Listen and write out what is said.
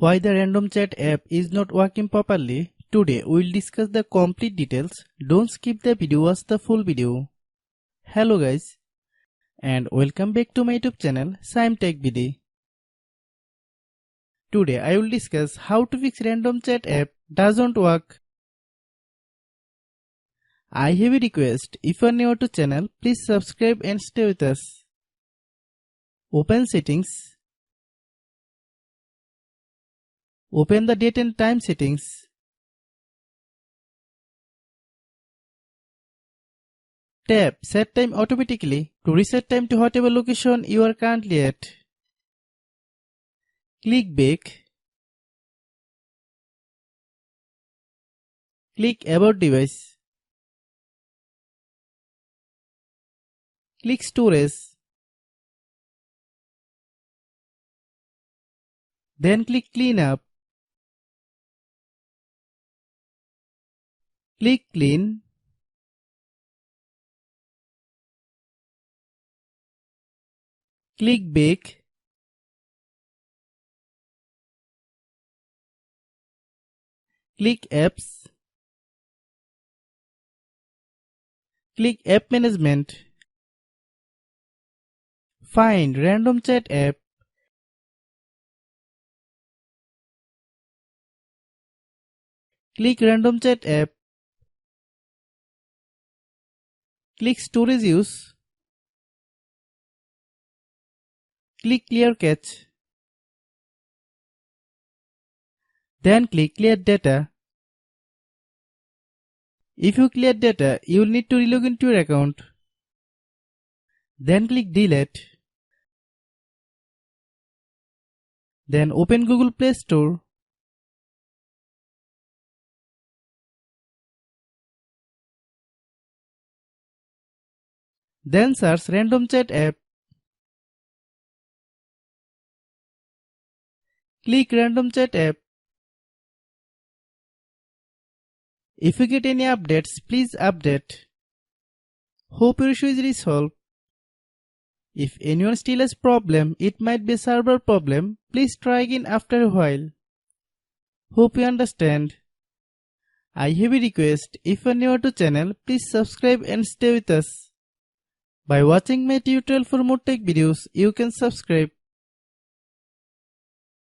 Why the random chat app is not working properly? Today we'll discuss the complete details. Don't skip the video, watch the full video. Hello guys and welcome back to my YouTube channel Shaem Tech Video. Today I will discuss how to fix random chat app doesn't work. I have a request, if you are new to channel, please subscribe and stay with us. Open settings. Open the date and time settings. Tap set time automatically to reset time to whatever location you are currently at. Click back. Click about device. Click storage. Then click clean up. Click clean. Click back. Click apps. Click app management. Find random chat app. Click random chat app. Click storage use. Click clear cache. Then click clear data. If you clear data, you will need to relog into your account. Then click delete. Then open Google Play Store. Then search random chat app. Click random chat app. If you get any updates, please update. Hope your issue is resolved. If anyone still has problem, it might be a server problem. Please try again after a while. Hope you understand. I have a request, if you are new to channel, please subscribe and stay with us. By watching my tutorial for more tech videos, you can subscribe.